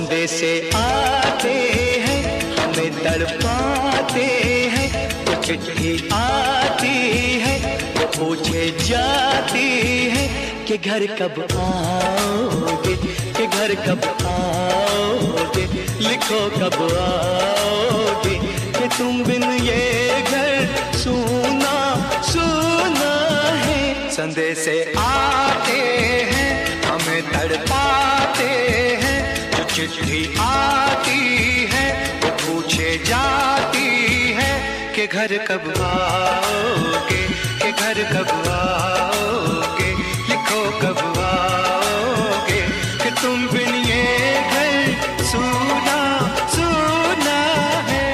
संदेशे आते हैं, हमें तड़पाते हैं। वो चिट्ठी आती है, वो पूछे जाती है कि घर कब आओगे, कि घर कब आओगे, लिखो कब आओगे, कि तुम बिन ये घर सूना सूना है। संदेशे आते हैं, हमें तड़पाते हैं। जो चिट्ठी आती है, वो पूछे जाती है कि घर कब आओगे, कि घर कब आओगे, लिखो कब आओगे, कि तुम बिन ये घर सूना सूना है।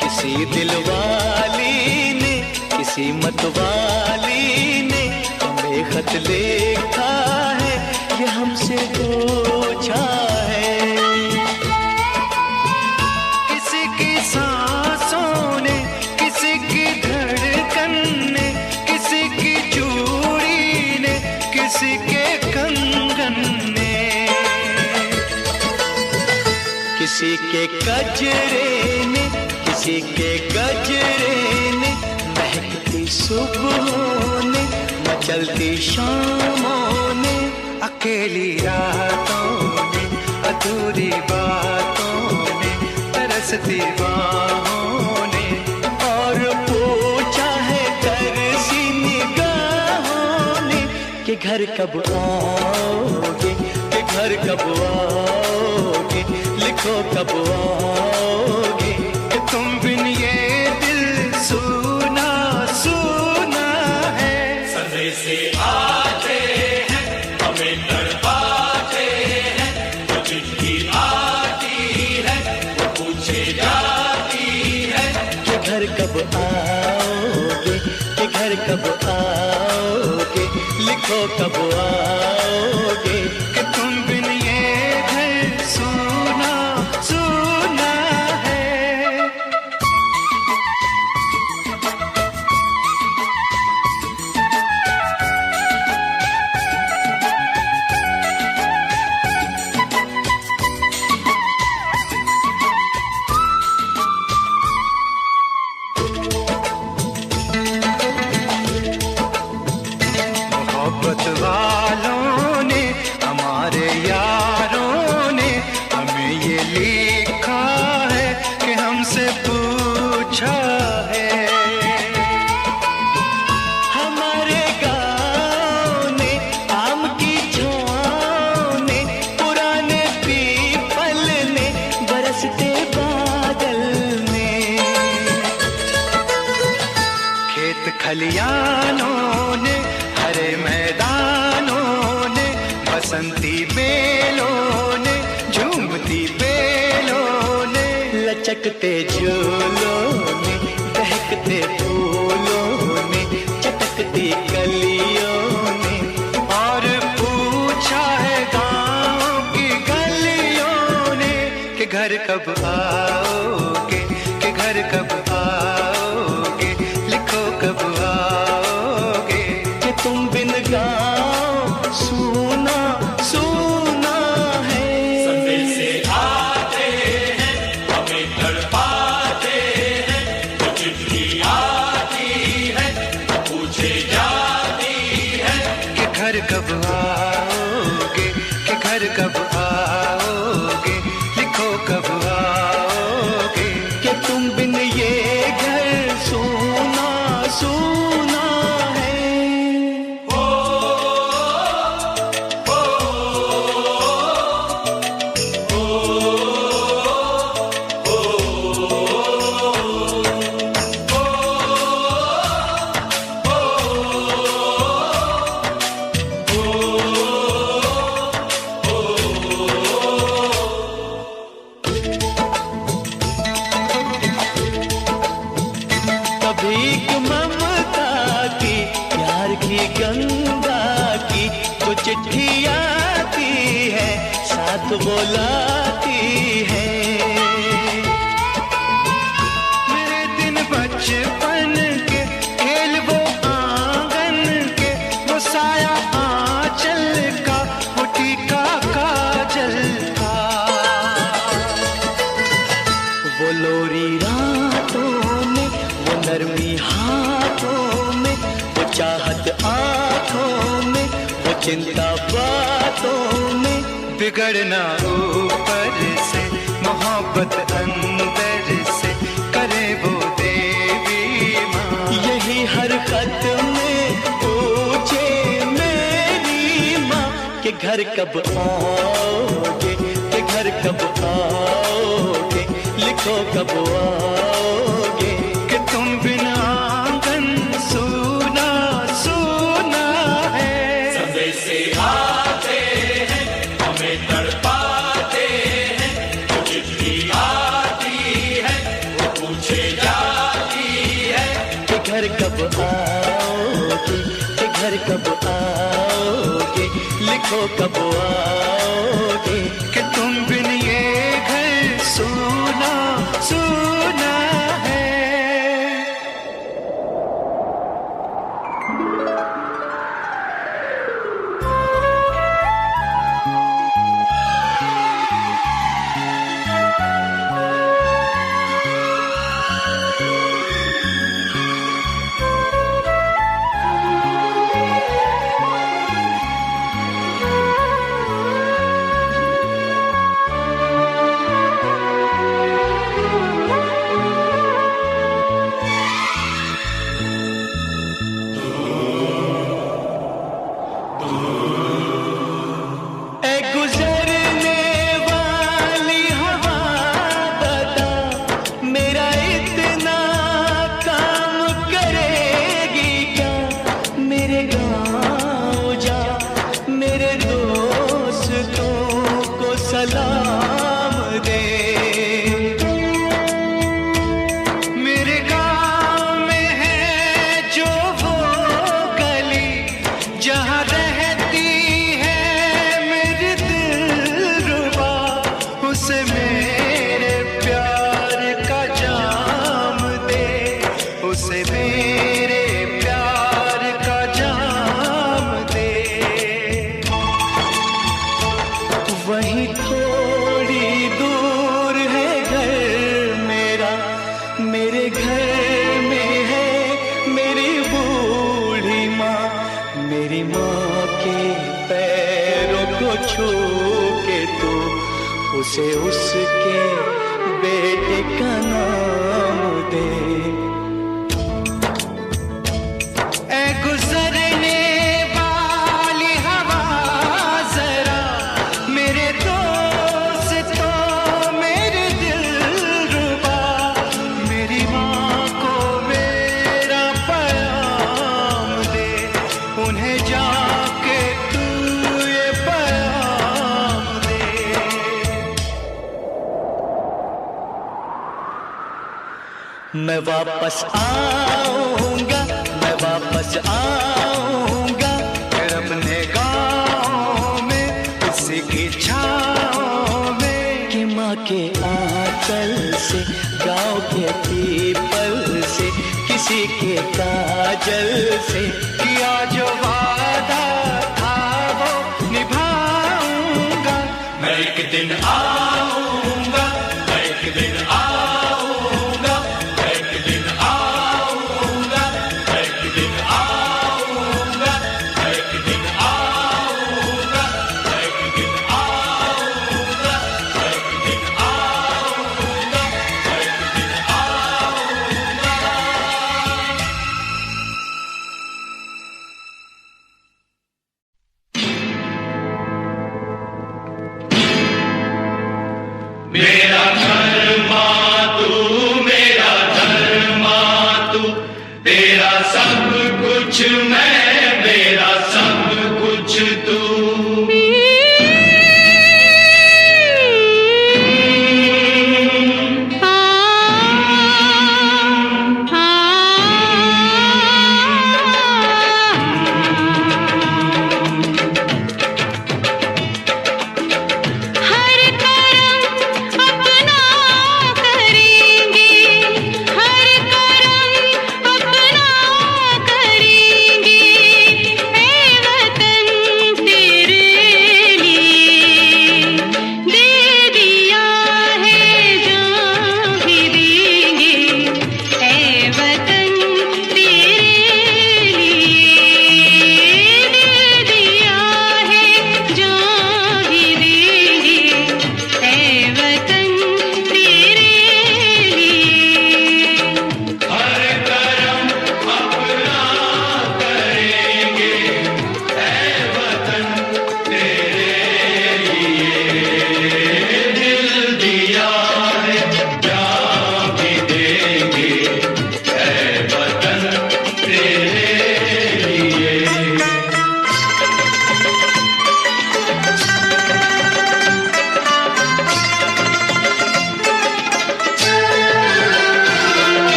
किसी दिलवाली ने, किसी मतवाली ने हमें खत लिखा है, ये हमसे पूछा है। किसी की सांसों ने, किसी की धड़कन ने, किसी की चूड़ी ने, किसी के कंगन ने, किसी के गजरे ने, किसी के गजरे ने, महकती सुबहों ने, मचलती शामों ने, अकेली रातों ने, अधूरी बातों ने, तरसती बाहों ने, और पूछा है तरसी निगाहों ने कि घर कब आओगे, कि घर कब आओगे, लिखो कब आओगे, कि तुम बिन ये दिल सूना सूना है। संदेशे आते हैं, हमें तड़पाते हैं। वो चिट्ठी आती है, वो पूछे जाती है कि घर कब आओगे, कि घर कब आओगे, लिखो कब आओगे, कि तुम बिन ये घर सूना सूना है। मोहब्बत वालों ने, हमारे यारों ने हमें ये लिखा है कि हमसे पूछा है। हमारे गाँव ने, आम की छाँव ने, पुराने पीपल ने, बरसते बादल ने, खेत खलियानों ने, हरे मैदानों ने, बसंती बेलों ने, झूमती बेलों ने, लचकते झूलों ने, दहकते फूलों ने, चटकती कलियों ने, और पूछा है गाँव की गलियों ने कि घर कब आओगे, कि घर कब आओगे, लिखो कब आओगे, कि तुम बिन गाँव सूना सूना है। संदेशे आते हैं, हमें तड़पाते हैं। वो चिट्ठी आती है, वो पूछे जाती है कि घर कब आओगे, कि घर कब आओगे, लिखो कब आओगे, चिट्ठी आती है साथ बुलाती है। मेरे दिन बचपन के खेल वो आंगन के, वो साया आंचल का, वो टीका काजल का, वो लोरी रातों में, वो नरमी हाथों में, वो चाहत आंखों में, वो चिंता बातों में। बिगड़ना ऊपर से, मोहब्बत अंदर से, करे वो देवी माँ। यही हर खत में पूछे मेरी माँ कि घर कब आओगे, कि घर कब आओगे, लिखो कब आओगे, कि तुम बिना आंगन सूना सूना है। समय से आते हैं हमें तड़पाते हैं, वो चिट्ठी आती है वो पूछे जाती है कि घर कब आओगे, कि घर कब आओगे, लिखो कब आओगे, कि तुम बिन ये घर सूना सूना है। सलाम दे। मेरे गाँव में है जो वो गली, जहाँ रहती है मेरी दिलरुबा, उसे मेरे प्यार का जाम दे, उसे मेरे प्यार का जाम दे। वहीं थोड़ी दूर है घर मेरा, मेरे घर में है मेरी बूढ़ी माँ। मेरी माँ के पैरों को छू के तू उसे उसके बेटे का नाम दे। ऐ गुजरने वाली हवा जरा, मेरे दोस्तों मेरे दिलरुबा, मेरी माँ को मेरा पैगाम दे, उन्हें जाके तू ये पैगाम दे। मैं वापस आऊंगा, मैं वापस आऊंगा, फिर अपने गाँव में किसी की छाँव में, कि माँ के आंचल से, गाँव के पीपल से, किसी के काजल से, किया जो वादा था वो निभाऊंगा। मैं एक दिन आऊंगा, मैं एक दिन आऊंगा, मैं एक दिन आऊंगा, मैं एक दिन आऊंगा, मैं एक दिन आऊंगा, मैं एक दिन आऊंगा, मैं एक दिन आऊंगा, मैं एक दिन आऊंगा। मेरा धर्मा तू, मेरा धर्मा तू, तेरा सब कुछ मैं, मेरा सब कुछ तू।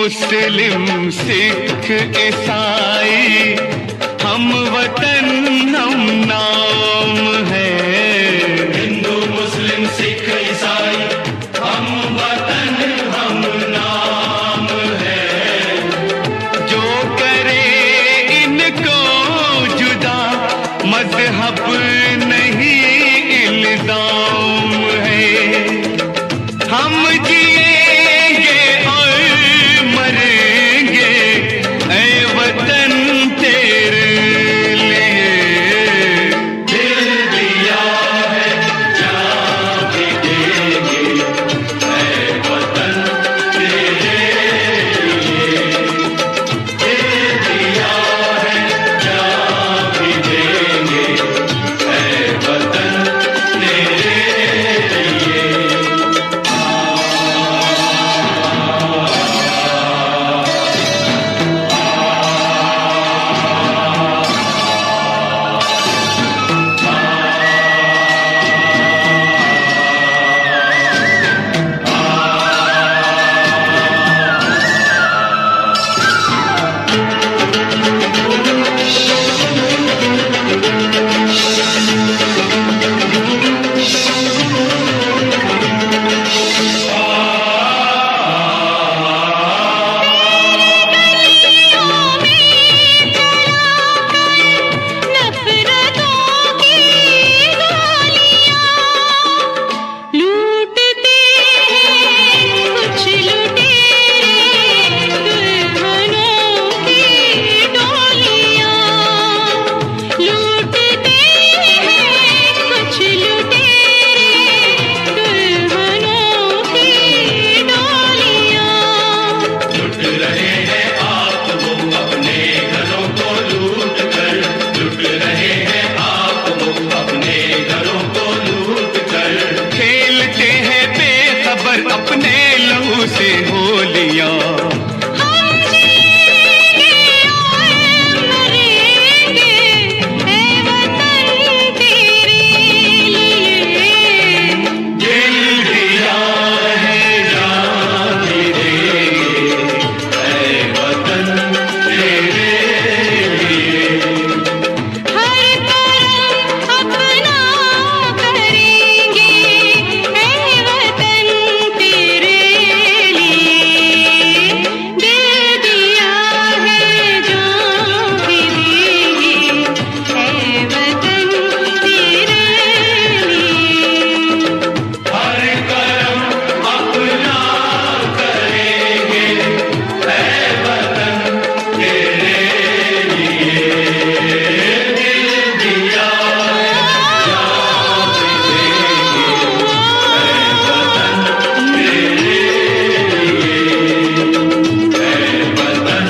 मुस्लिम सिख ईसाई हम वतन हम नाम है। हिंदू मुस्लिम सिख ईसाई हम वतन हम नाम है। जो करे इनको जुदा मजहब नहीं इल्जाम है। हम जिएंगे और मरेंगे ऐ वतन तेरे लिए। दिल दिया है जान भी देंगे ऐ वतन तेरे लिए। दिल दिया है जान भी देंगे ऐ वतन तेरे लिए। अपने लहू से होलियां हम जिएंगे और मरेंगे ऐ वतन तेरे लिए। दिल दिया है जान भी देंगे ऐ वतन तेरे लिए। हर करम अपना करेंगे ऐ वतन तेरे लिए। दिल दिया है जान भी देंगे ऐ वतन तेरे लिए। हर करम अपना करेंगे ऐ वतन तेरे लिए। दिल दिया जान भी देंगे ऐ वतन तेरे लिए। ऐ वतन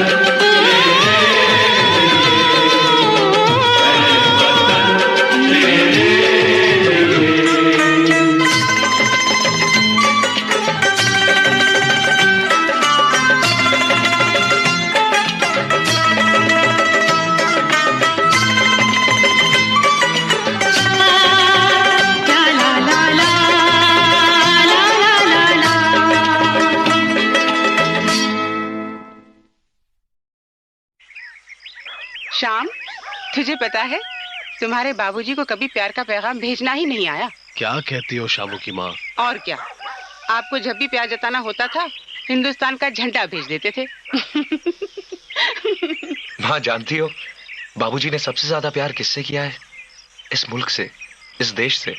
ला ला ला ला ला ला ला। श्याम, तुझे पता है तुम्हारे बाबूजी को कभी प्यार का पैगाम भेजना ही नहीं आया। क्या कहती हो शाबू की माँ? और क्या, आपको जब भी प्यार जताना होता था हिंदुस्तान का झंडा भेज देते थे। माँ जानती हो बाबूजी ने सबसे ज्यादा प्यार किससे किया है? इस मुल्क से, इस देश से।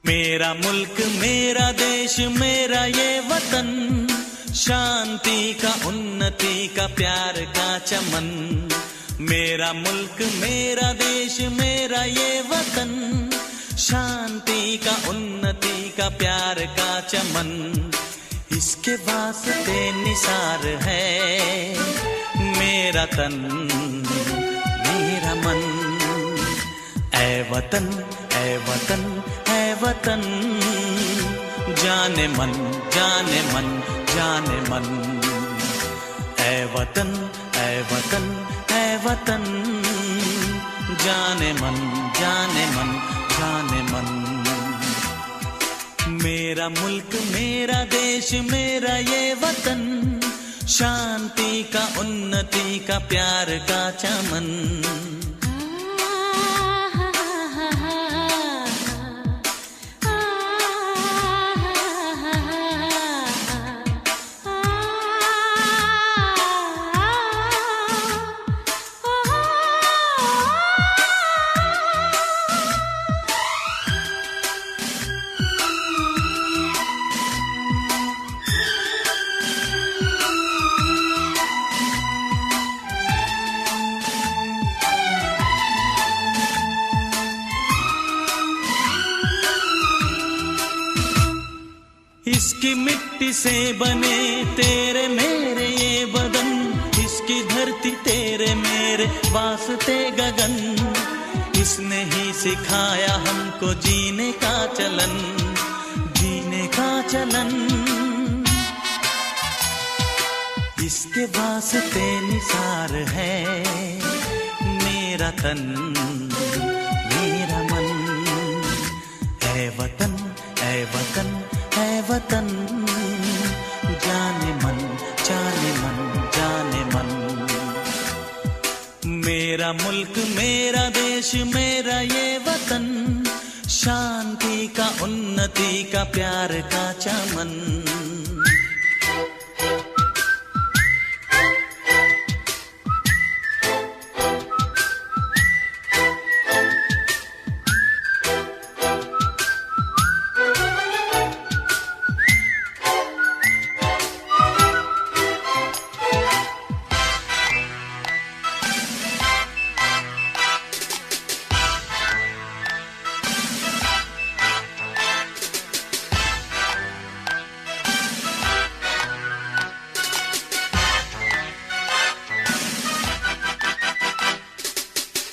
मेरा मुल्क मेरा देश मेरा ये वतन, शांति का उन्नति का प्यार का चमन। मेरा मुल्क मेरा देश मेरा ये वतन, शांति का उन्नति का प्यार का चमन। इसके वास्ते निसार है मेरा तन मेरा मन। ऐ वतन ऐ वतन ऐ वतन, जाने मन जाने मन जाने मन। ऐ वतन ऐ वतन ऐ वतन, जाने मन जाने मन जाने मन। मेरा मुल्क मेरा देश मेरा ये वतन, शांति का उन्नति का प्यार का चमन। इसकी मिट्टी से बने तेरे मेरे ये बदन, इसकी धरती तेरे मेरे वास्ते गगन। इसने ही सिखाया हमको जीने का चलन, जीने का चलन। इसके वास्ते निसार है मेरा तन मेरा मन। ऐ वतन ऐ वतन ऐ वतन, जाने मन जाने मन जाने मन। मेरा मुल्क मेरा देश मेरा ये वतन, शांति का उन्नति का प्यार का चमन।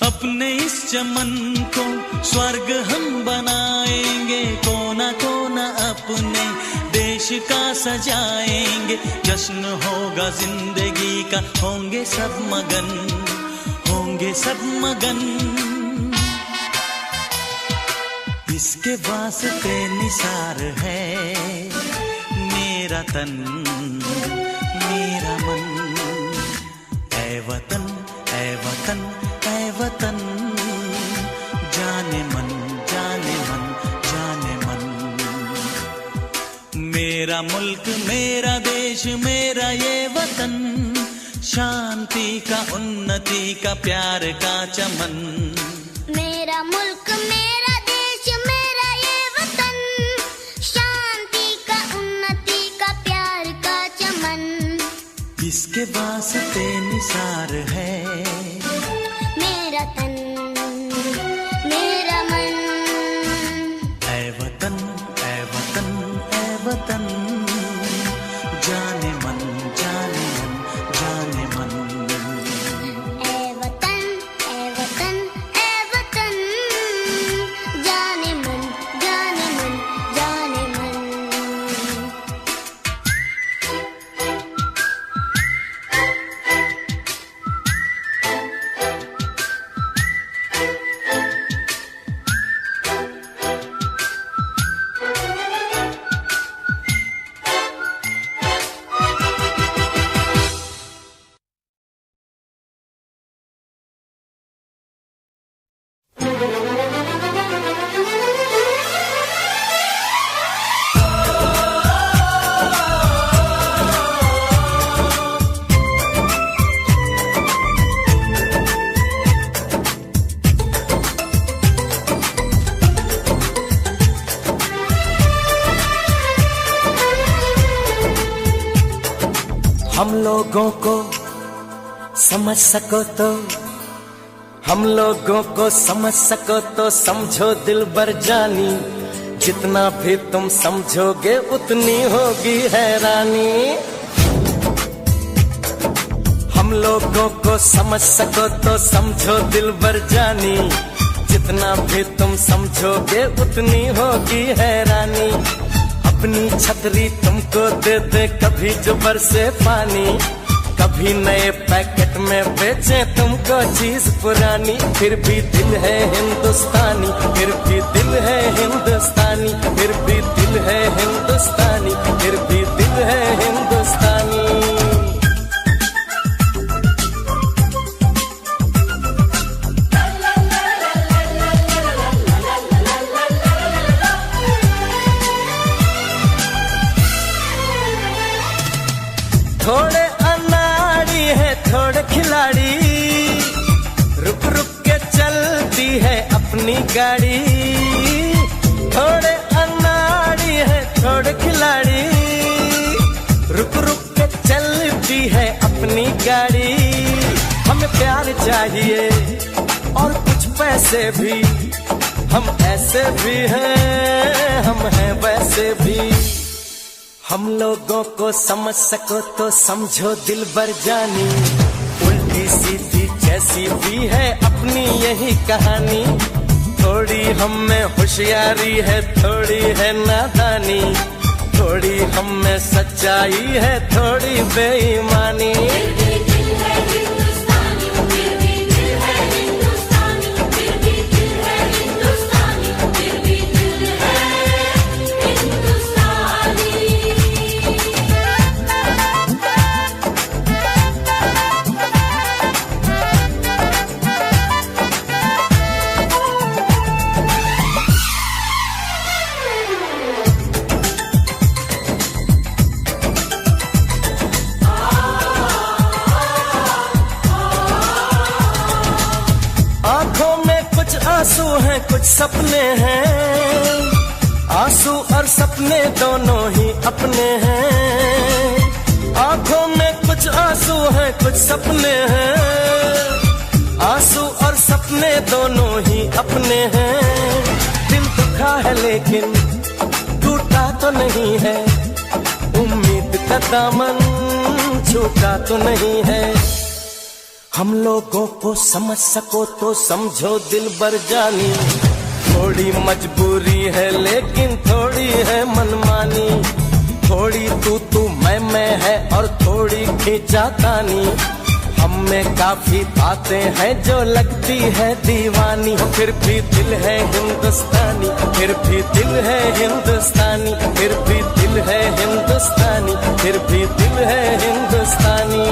अपने इस चमन को स्वर्ग हम बनाएंगे, कोना कोना अपने देश का सजाएंगे। जश्न होगा जिंदगी का, होंगे सब मगन होंगे सब मगन। इसके वास्ते निसार है मेरा तन मेरा मन। ऐ वतन ऐ वतन ऐ वतन, जाने मन जाने मन जाने मन। मेरा मुल्क मेरा देश मेरा ये वतन, शांति का उन्नति का प्यार का चमन। मेरा मुल्क मेरा देश मेरा ये वतन, शांति का उन्नति का प्यार का चमन। इसके वास्ते निसार है मेरा तन मेरा मन। ऐ वतन ऐ वतन ऐ वतन, जाने मन जाने मन जाने मन। ऐ वतन ऐ वतन ऐ वतन, जाने मन जाने मन जाने मन। हम लोगों को समझ सको तो, हम लोगों को समझ सको तो समझो दिलबर जानी, जितना भी तुम समझोगे उतनी होगी हैरानी। हम लोगों को समझ सको तो समझो दिलबर जानी, जितना भी तुम समझोगे उतनी होगी हैरानी। अपनी छतरी तुमको दे दे कभी जो बरसे पानी, कभी नए पैकेट में बेचे तुमको चीज पुरानी। फिर भी दिल है हिंदुस्तानी, फिर भी दिल है हिंदुस्तानी, फिर भी दिल है हिंदुस्तानी, फिर भी दिल है हिंदुस्तानी। थोड़े अनाड़ी है थोड़े खिलाड़ी, रुक रुक के चलती है अपनी गाड़ी। थोड़े अनाड़ी है थोड़े खिलाड़ी, रुक रुक के चलती है अपनी गाड़ी। हमें प्यार चाहिए और कुछ पैसे भी, हम ऐसे भी हैं हम हैं वैसे भी। हम लोगों को समझ सको तो समझो दिलबर जानी, उल्टी सीधी जैसी भी है अपनी यही कहानी। थोड़ी हम में होशियारी है थोड़ी है नादानी, थोड़ी हम में सच्चाई है थोड़ी बेईमानी। आंसू हैं कुछ सपने हैं, आंसू और सपने दोनों ही अपने हैं। आंखों में कुछ आंसू हैं कुछ सपने हैं, आंसू और सपने दोनों ही अपने हैं। दिल दुखा है लेकिन टूटा तो नहीं है, उम्मीद का दामन छूटा तो नहीं है। हम लोगों को समझ सको तो समझो दिलबर जानी, थोड़ी मजबूरी है लेकिन थोड़ी है मनमानी। थोड़ी तू मैं है और थोड़ी खींचातानी, हम में काफी बातें हैं जो लगती है दीवानी। फिर भी दिल है हिंदुस्तानी, फिर भी दिल है हिंदुस्तानी, फिर भी दिल है हिंदुस्तानी, फिर भी दिल है हिंदुस्तानी।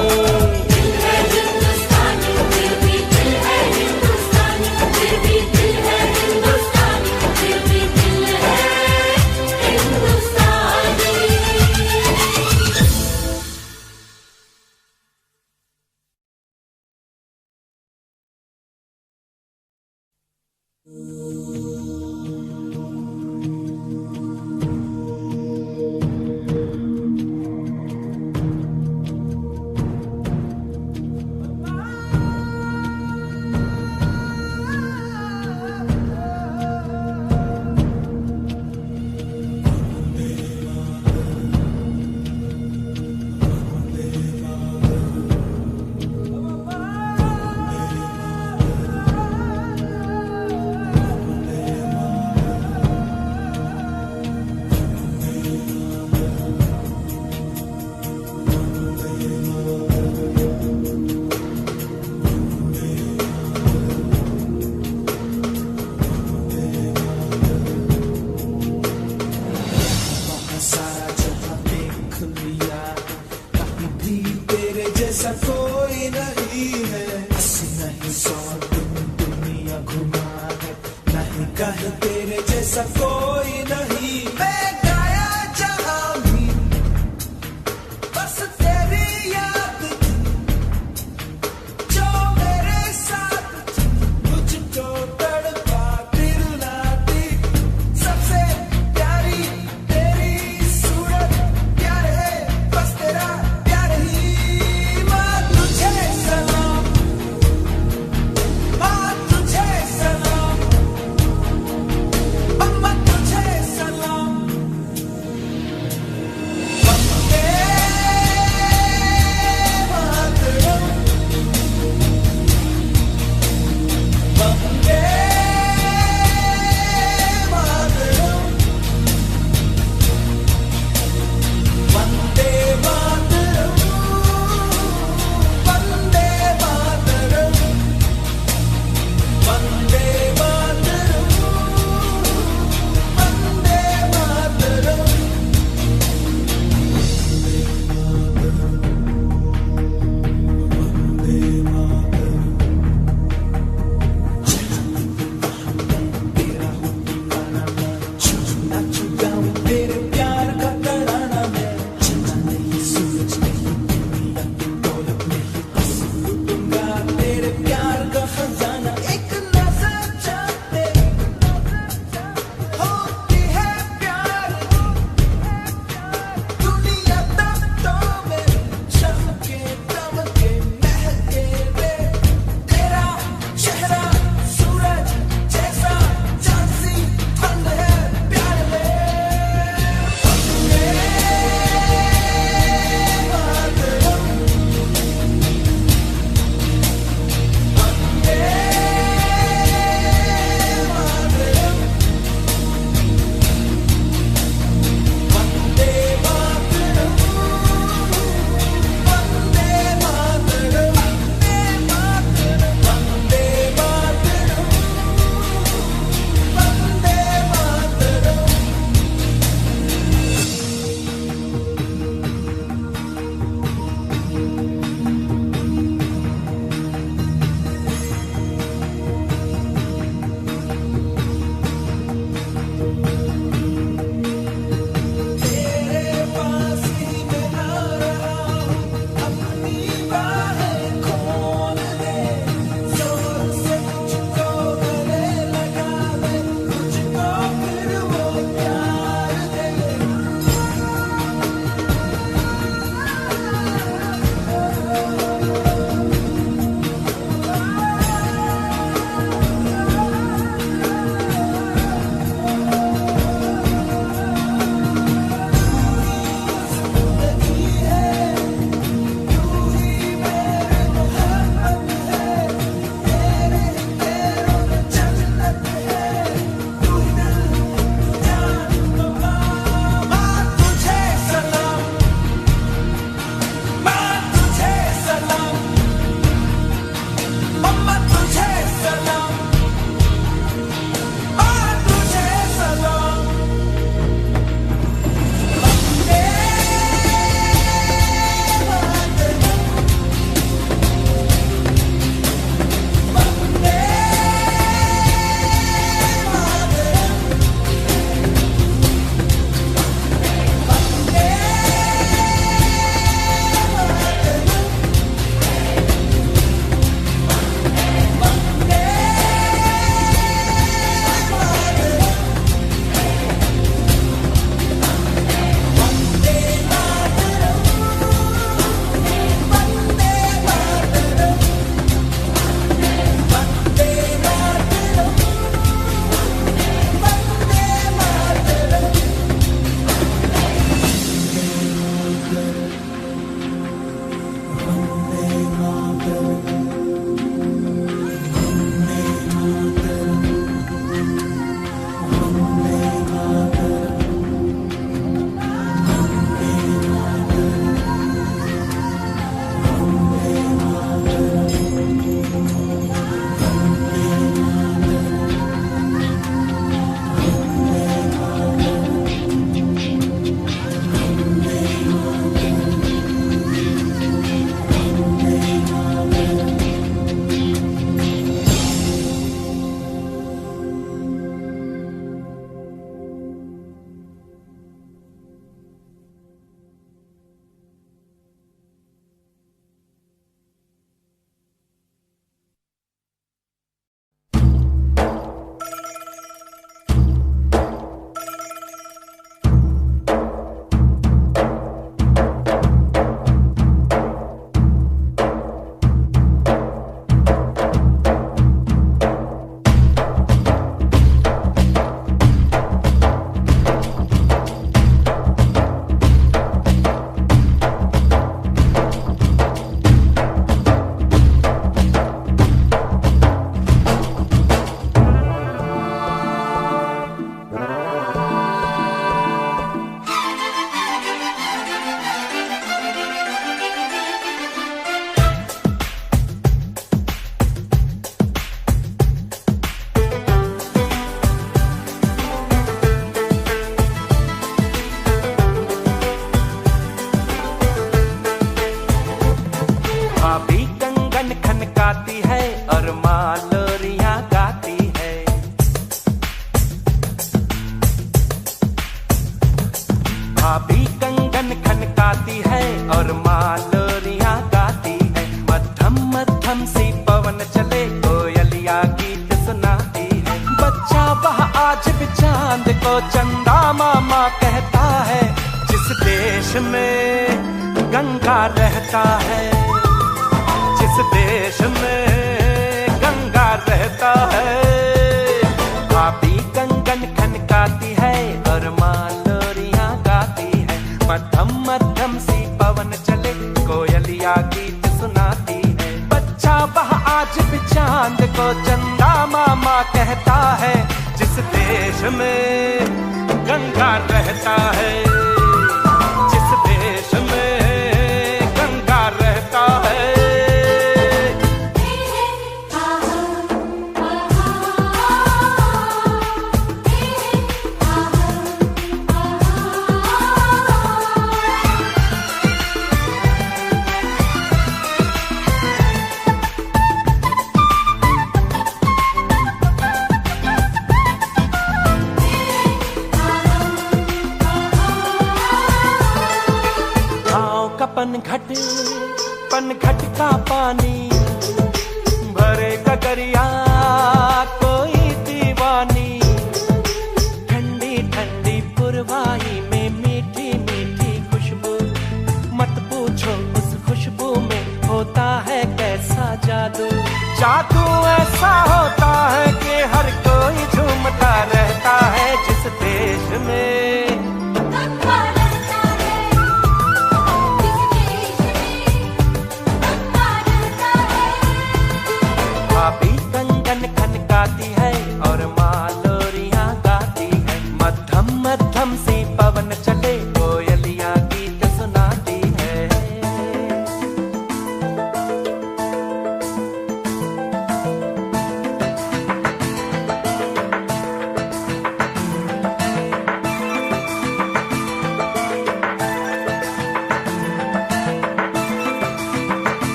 आज भी चांद को चंदा मामा कहता है, जिस देश में गंगा रहता है, जिस देश में गंगा रहता है। भाभी कंगन खनकाती है और माँ लोरियां गाती है, मध्यम मध्यम सी पवन चले कोयलिया गीत सुनाती है। बच्चा वह आज भी चांद को चंदा मामा कहता है, जिस देश में गंगा रहता है, जिस देश में गंगा रहता है। पनघट का पानी भरे गगरिया कोई दीवानी, ठंडी ठंडी पुरवाई में मीठी मीठी खुशबू, मत पूछो उस खुशबू में होता है कैसा जादू। जादू ऐसा होता है कि हर कोई झूमता रहता है, जिस देश में भाभी कंगन खनकाती है और माँ लोरियां गाती है, मध्यम मध्यम सी पवन चले कोयलियां गीत सुनाती है।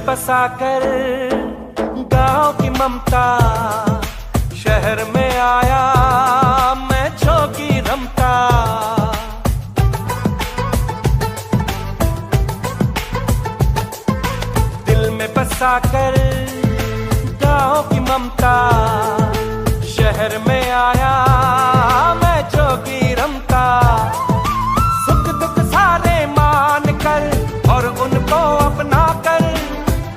बसाकर गांव की ममता, शहर में आया मैं झोंकी रमता। दिल में बसाकर गांव की ममता, शहर में आया मैं झोंकी रमता। सुख दुख सारे मान कर और उनको अपना कर,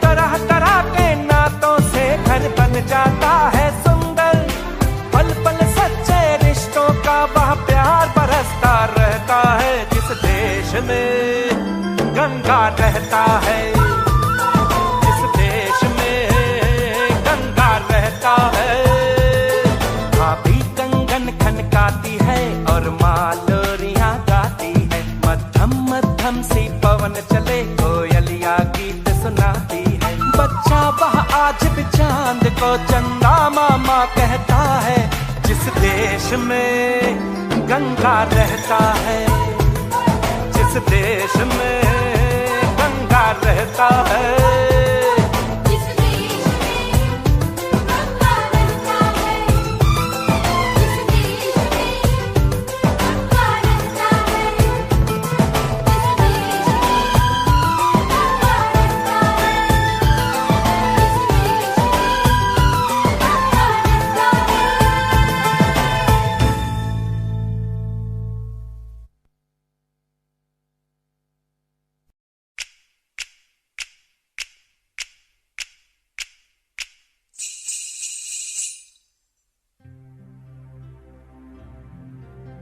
तरह तरह के नातों से घर बन जाता है सुंदर। पल पल सच्चे रिश्तों का वह प्यार बरसता रहता है, जिस देश में गंगा रहता है, जिस देश में गंगा रहता है। भाभी कंगन खनकाती है और माँ लोरियां गाती है, मध्यम मध्यम सी पवन चले कोयलिया गीत सुनाती है। बच्चा वह आज भी चांद को चंदा मामा कहता है, जिस देश में गंगा रहता है, जिस देश में गंगा रहता है।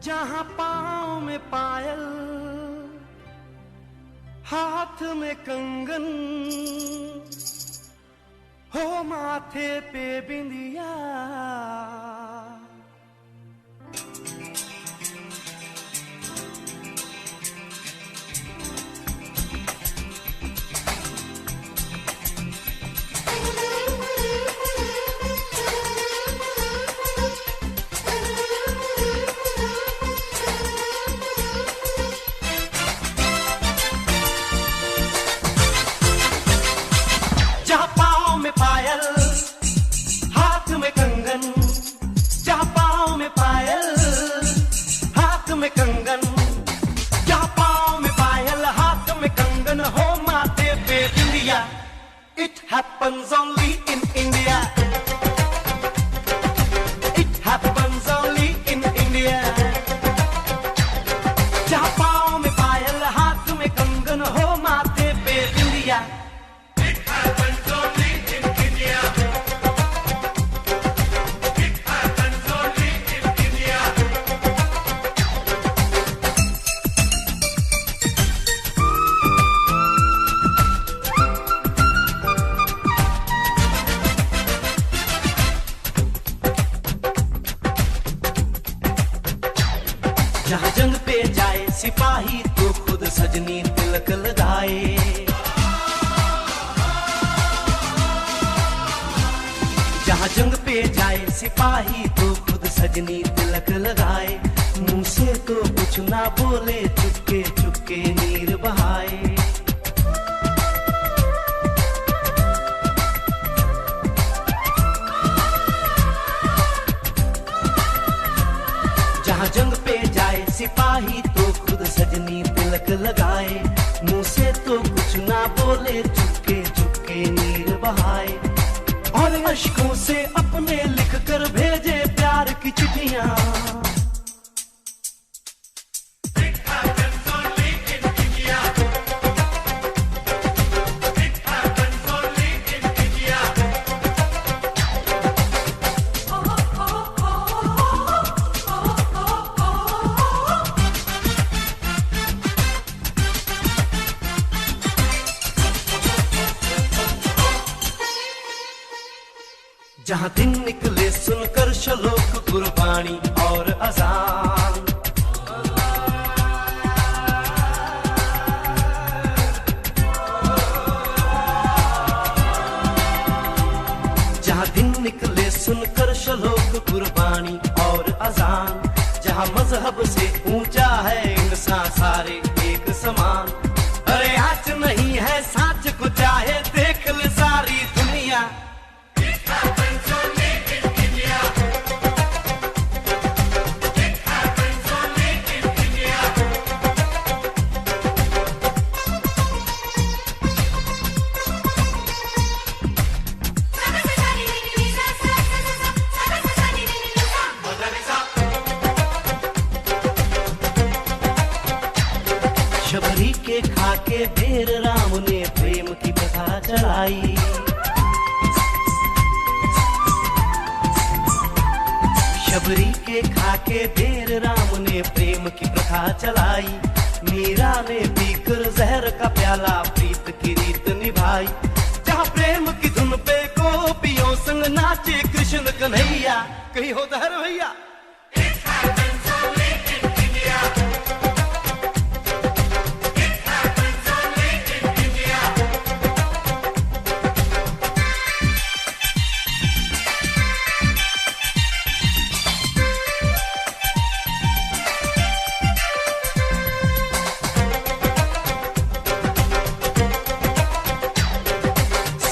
जहाँ पाँव में पायल, हाथ में कंगन, हो माथे पे बिंदिया, It happens only in India. It happens only in India. जहाँ पाँव में पायल, हाथ में कंगन हो, माथे पे बिंदिया. It happens only in India. It happens only in India. जहाँ जंग पे जाए सिपाही तो खुद सजनी तिलक लगाए. जहाँ जंग पे जाए सिपाही तो खुद सजनी तिलक लगाए. मुंह से तो कुछ ना बोले, चुपके चुपके नीर बहाए. जहाँ जंग पे जाए सिपाही तो खुद सजनी तिलक लगाए. मुंह से तो कुछ ना बोले, चुपके चुपके नीर बहाए. और अश्कों से अपने लिख कर भेजे प्यार की चिट्ठियां. It happens only in India. It happens only in India. जहाँ दिन निकले सुनकर श्लोक गुरबाणी और अजान. जहाँ दिन निकले सुनकर श्लोक गुरबाणी और अजान. जहाँ मजहब से ऊंचा है इंसान सारे एक समान. अरे आज नहीं है साच को चाहे देख ले सारी दुनिया. It happens only in India. It happens only in India. Shabari के खाके ढेर राम ने प्रेम की कथा चलाई. शबरी के खाके ढेर राम ने प्रेम की प्रथा चलाई. मीरा ने पीकर जहर का प्याला प्रीत की रीत निभाई. जहाँ प्रेम की धुन पे गोपियों संग नाचे कृष्ण कन्हैया. कहीं हो दहर भैया. It happens only in India. It happens only in India.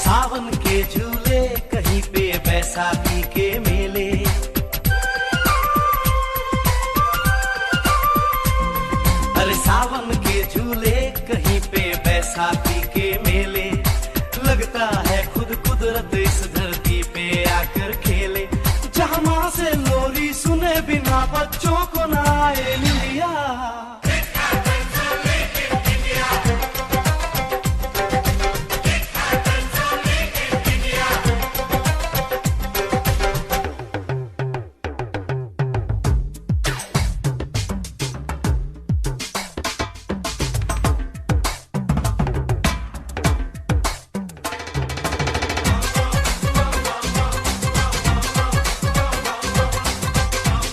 सावन के झूले कहीं पे बैसाखी के मेले. अरे सावन के झूले कहीं पे बैसाखी के मेले. लगता है खुद कुदरत इस धरती पे आकर खेले. जहाँ माँ से लोरी सुने बिना बच्चों को ना आए निंदिया. It happens only in India. It happens only in India.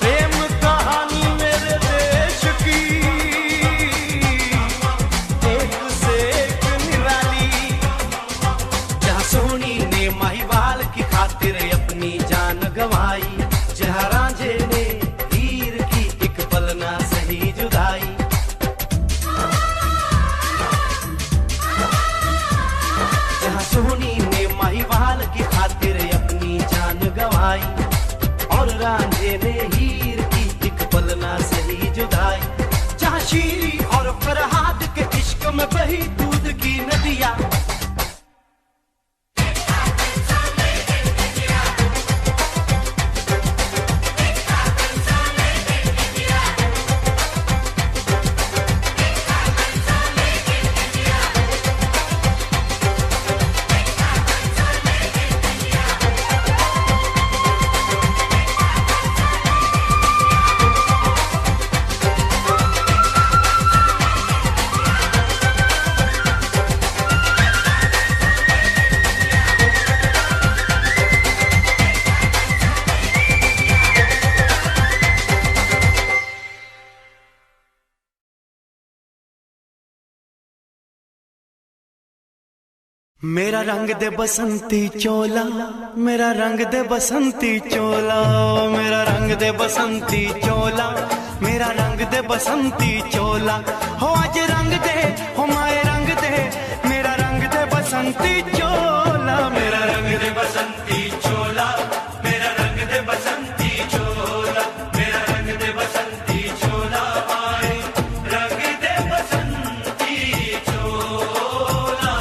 प्रेम कहानी मेरे देश की एक से एक निराली. जहाँ सोनी ने माहीवाल की खातिर अपनी जान गंवाई. जहाँ रांझे ने हीर की एक पल ना सही जुदाई. जहाँ सोनी ने माहीवाल की खातिर अपनी जान गंवाई. और रांझे ने हीर की एक पल ना सही जुदाई. जहाँ शीरी और फरहाद के इश्क में बही दूध की नदियाँ. मेरा रंग दे बसंती चोला, मेरा रंग दे बसंती चोला, मेरा रंग दे बसंती चोला, मेरा रंग दे बसंती चोला। हो आज रंग दे, हो माए रंग दे, मेरा रंग दे बसंती चोला, मेरा रंग दे बसंती चोला, मेरा रंग दे बसंती चोला, मेरा रंग दे बसंती चोला, माए रंग दे बसंती चोला।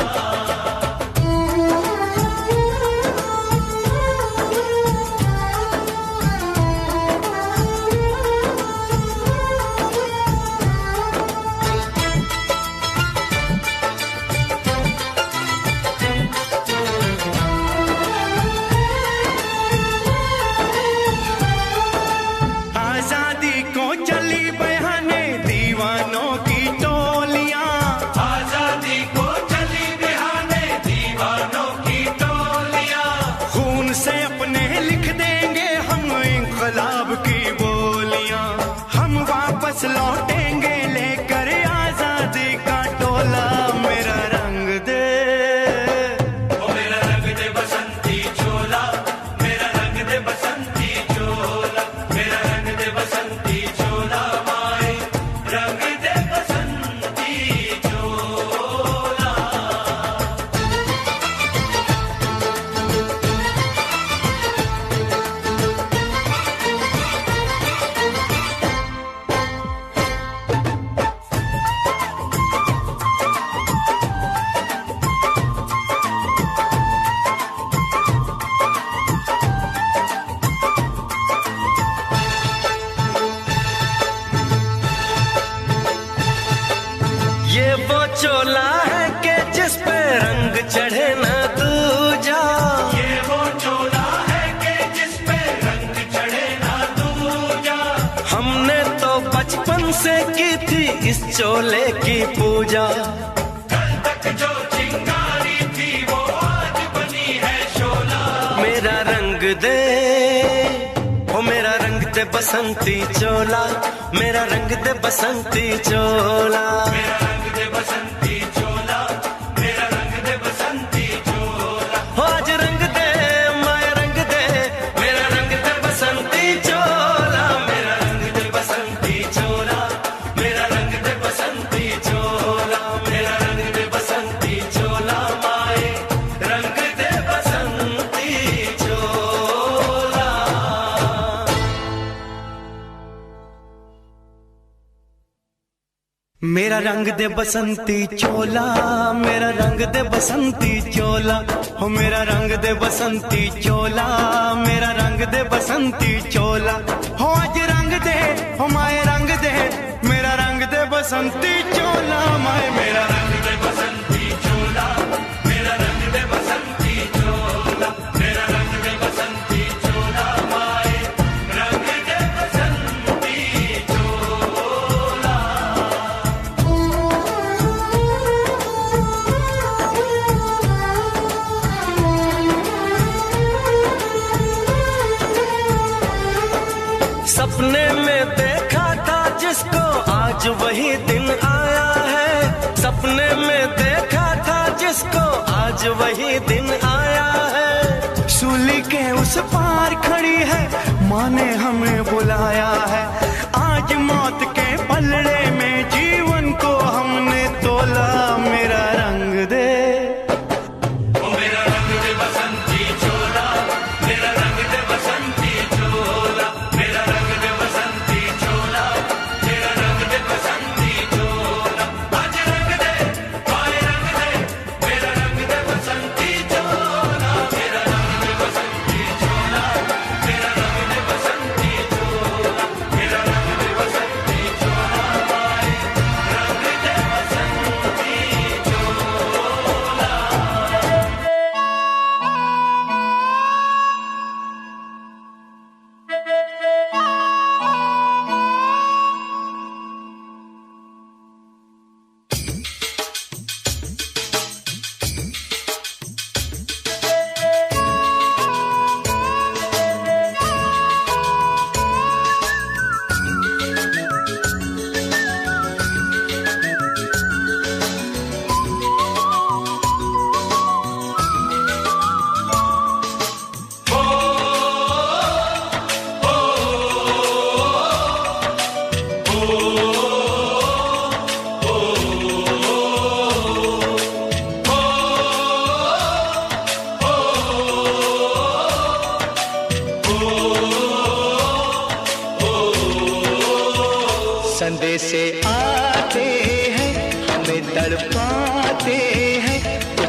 आजादी को चली बहाने दीवानों की टोलियां, आजादी को चली बहाने दीवानों की टोलियां, खून से अपने लिख देंगे हम इंकलाब की बोलियां, हम वापस लौटेंगे लेकर आजादी का टोला। मेरा रंग दे, ओ मेरा रंग दे बसंती चोला, मेरा रंग दे बसंती चोला, मेरा रंग दे बसंती चोला, माए रंग दे बसंती चोला। ये वो चोला है कि जिस पे रंग चढ़े ना दूजा, ये वो चोला है कि जिस पे रंग चढ़े ना दूजा। हमने तो बचपन से की थी इस चोले की पूजा, कल तक जो चिंगारी थी वो आज बनी है शोला। मेरा रंग दे, ओ मेरा रंग दे बसंती चोला, मेरा रंग दे बसंती चोला, मेरा रंग दे बसंती चोला, मेरा रंग दे बसंती चोला। हो आज रंग दे, माया रंग दे, मेरा रंग दे बसंती चोला, मेरा रंग दे बसंती चोला, मेरा रंग दे बसंती चोला, मेरा रंग दे बसंती चोला, माए रंग दे बसंती चोला। मेरा रंग दे बसंती चोला, मेरा रंग दे बसंती चोला, हो मेरा रंग दे बसंती चोला, मेरा रंग दे बसंती चोला। हो आज रंग दे, हो माए रंग दे, मेरा रंग दे बसंती चोला, माए मेरा रंग दे बसंती चोला, मेरा रंग दे बसंती चोला, मेरा रंग दे बसंती चोला, माए रंग दे बसंती चोला। सपने में देखा था जिसको आज वही दिन आया है, सपने में देखा था जिसको आज वही दिन आया है। सूली के उस पार खड़ी है, माँ ने हमें बुलाया है, आज मौत के पलड़े में जीवन को हमने तोला। मेरा रंग दे, ओ मेरा रंग दे बसंती चोला, मेरा रंग दे बसंती चोला, मेरा रंग दे बसंती चोला, मेरा रंग दे बसंती चोला। आज रंग दे, माए रंग दे, मेरा रंग दे बसंती चोला, मेरा रंग दे बसंती चोला, मेरा रंग दे बसंती चोला, मेरा रंग दे बसंती चोला, माए रंग दे बसंती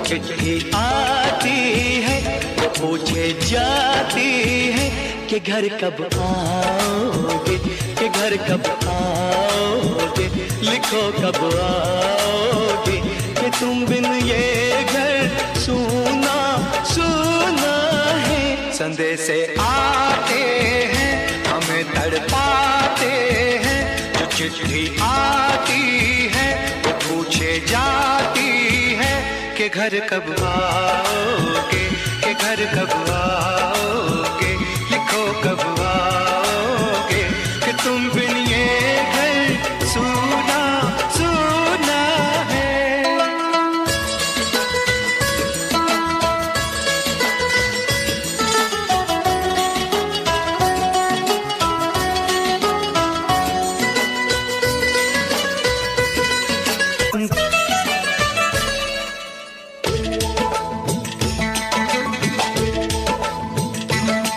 चिट्ठी आती है वो पूछे जाती है कि घर कब आओगे, कि घर कब आओगे, लिखो कब आओगे, कि तुम बिन ये घर सूना सूना है। संदेश आते हैं हमें तड़पाते हैं, जो चिट्ठी आती है वो पूछे जाती है कि घर कब आओगे, कि घर कब आओगे, लिखो कब आओगे, कि तुम बिन ये घर सूना सूना है।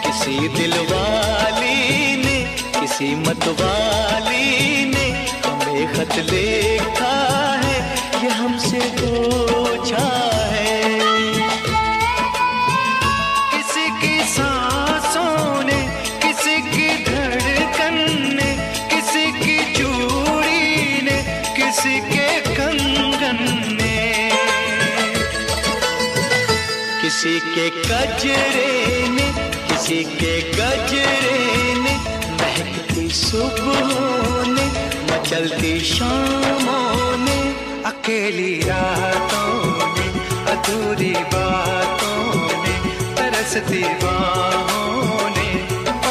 किसी दिलवाली ने, किसी मतवाली ने हमें खत लिखा है, ये हमसे पूछा है। किसी की सांसों ने, किसी की धड़कन ने, किसी की चूड़ी ने, किसी के कंगन ने, किसी के गजरे ने, किसी के गजरे ने, महकती सुबहों ने, मचलती शामों ने, अकेली रातों ने, अधूरी बातों ने, तरसती बाहों ने,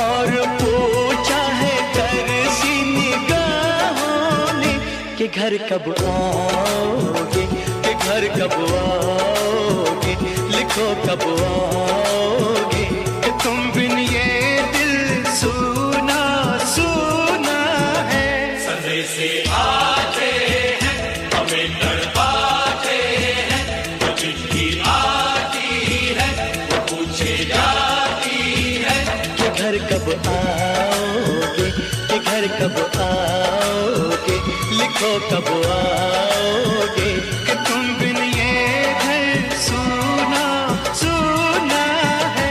और पूछा है तरसी निगाहों ने कि घर कब आओगे, कि घर कब आओगे, लिखो कब आओगे, कि तुम बिन ये दिल सूना सूना है। संदेश आते हैं हमें तड़पाते हैं, जो चिट्ठी आती है वो पूछे जाती है कि घर कब आओगे, कि घर कब आओगे, लिखो कब आओगे, कि तुम बिन ये घर सूना सूना है।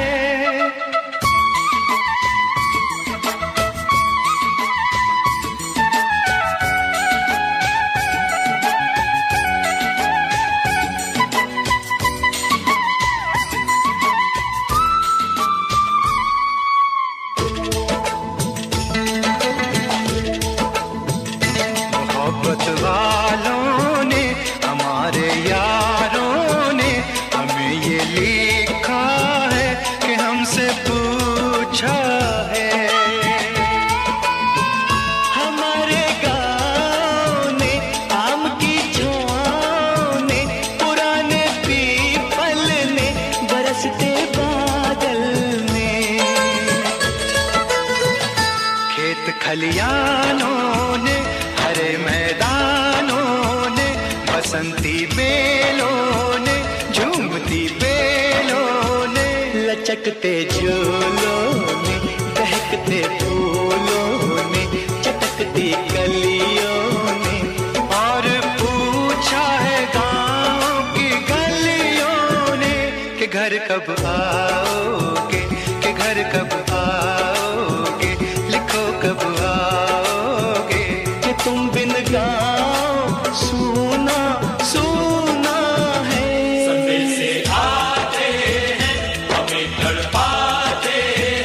मोहब्बत वालों ने, हमारे यारों ने हमें ये लिखा है कि हमसे पूछा है। हमारे गाँव ने, आम की छाँव ने, पुराने पीपल ने, बरसते बादल ने, खेत खलियानों ने, हरे मैदानों ने, बसंती बेलों ने, झूमती बेलों ने, लचकते झूलों ने, दहकते फूलों ने, चटकती कलियों ने, और पूछा है गाँव की गलियों ने कि घर कब आओगे, कि घर कब आओगे, लिखो कब आओगे, कि तुम बिन गाँव सूना सूना है। संदेश आते हैं हमें तड़पाते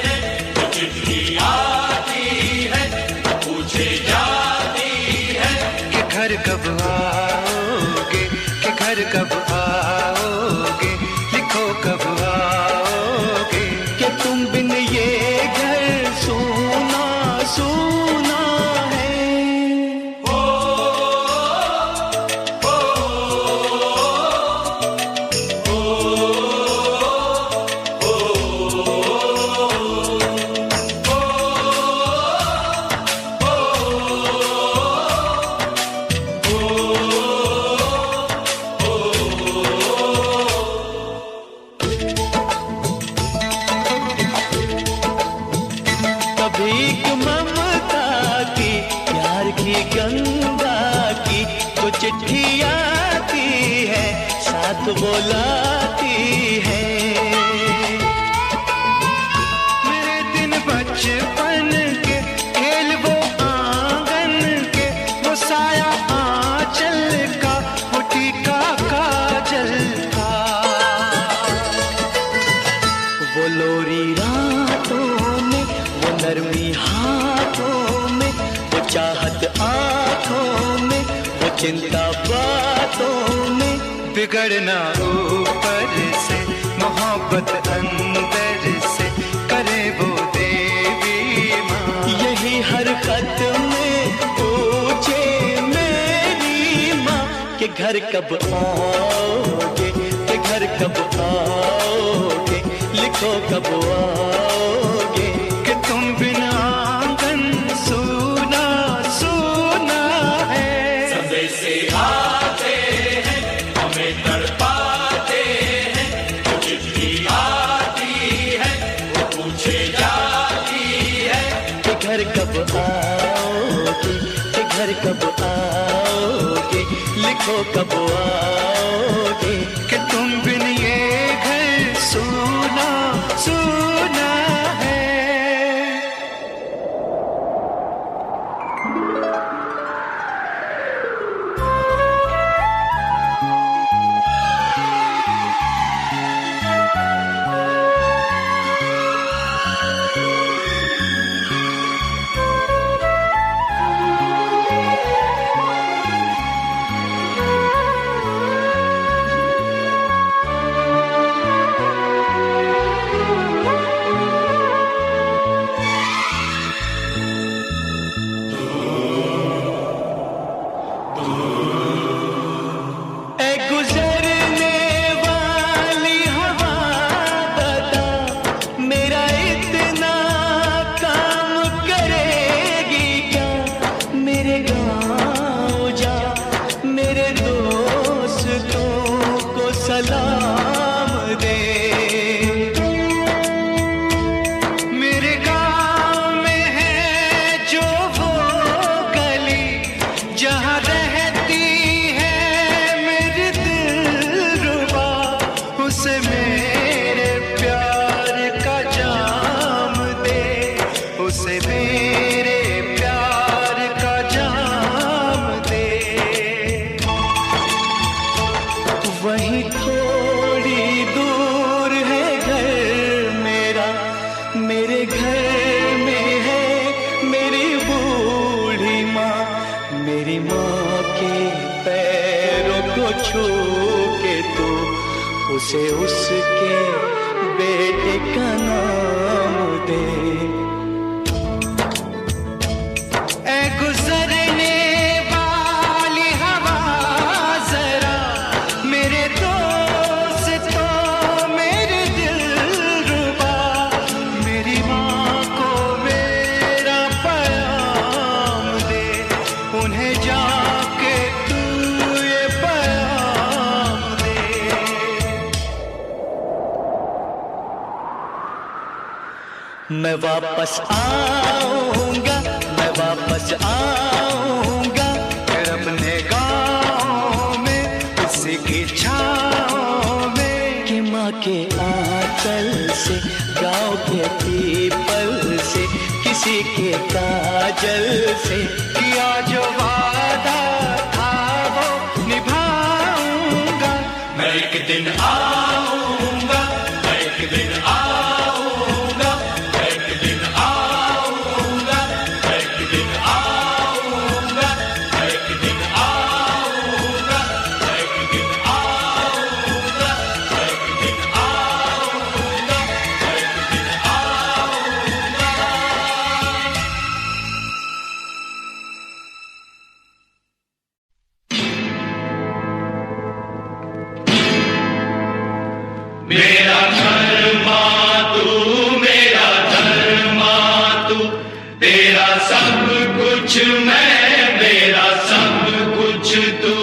हैं, जो चिट्ठी आती है वो पूछे जाती है कि घर कब आओगे, कि घर कब आओगे, लिखो कब आओगे, कि तुम बिन ये घर सूना सूना है। भीख ममता की, प्यार की गंगा की, तो चिट्ठी आती है साथ बुलाती है। मेरे दिन बचपन के खेल वो आंगन के, वो साया आंचल का, वो टीका काजल का, वो लोरी रातों में, वो नरमी हाथों में, वो चाहत आंखों में, वो चिंता बातों में। बिगड़ना ऊपर से, मोहब्बत अंदर से, करे वो देवी माँ। यही हर खत में पूछे मेरी माँ कि घर कब आओगे, कि घर कब आओगे, लिखो कब आओगे। कि तुम बिना आंगन सूना सूना है। समय से आते हैं हमें तड़पाते हैं, जो चिट्ठी आती है वो पूछे जाती है। कि घर कब आओगे, कि घर कब आओगे, लिखो कब आओगे। कि तुम बिन ये घर सूना सूना है। उसे उसके बेटे का नाम दे। ऐ गुजरने वाली हवा जरा मेरे दोस्तों, मेरे दिलरुबा, मेरी माँ को मेरा पैगाम दे। उन्हें जाके तू ये पैगाम दे। मैं वापस आऊंगा, मैं वापस आऊंगा, फिर अपने गाँव में उसी की छाँव में। कि माँ के आंचल से, गाँव के पीपल से, किसी के काजल से किया जो वादा था वो निभाऊंगा। मैं एक दिन आऊंगा, मैं एक दिन आऊंगा, मैं एक दिन आऊंगा, मैं एक दिन आऊंगा, मैं एक दिन आऊंगा, मैं एक दिन आऊंगा, मैं एक दिन आऊंगा, मैं एक दिन आऊंगा। मेरा धर्मा तू, मेरा धर्मा तू, तेरा सब कुछ मैं, मेरा सब कुछ तू।